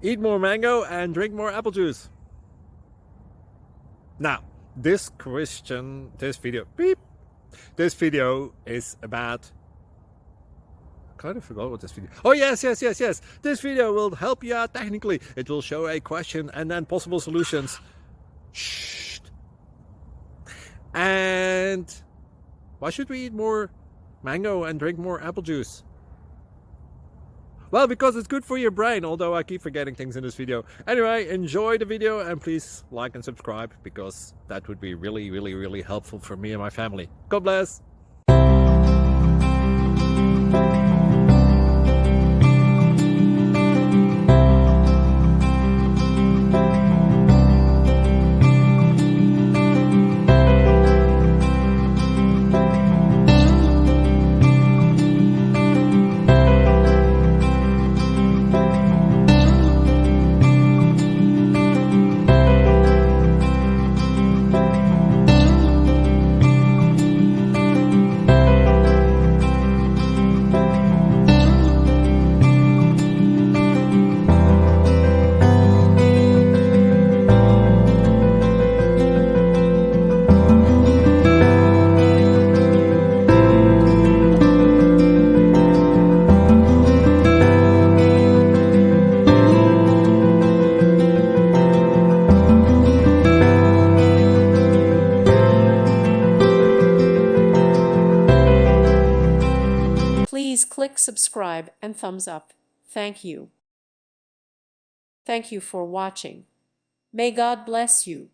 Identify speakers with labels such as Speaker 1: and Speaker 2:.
Speaker 1: Eat more mango and drink more apple juice. Now, this video is about, I kind of forgot what this video. Oh, yes. This video will help you out technically. It will show a question and then possible solutions. Shh. And why should we eat more mango and drink more apple juice? Well, because it's good for your brain, although I keep forgetting things in this video. Anyway, enjoy the video and please like and subscribe, because that would be really helpful for me and my family. God bless!
Speaker 2: Please click subscribe and thumbs up. Thank you. Thank you for watching. May God bless you.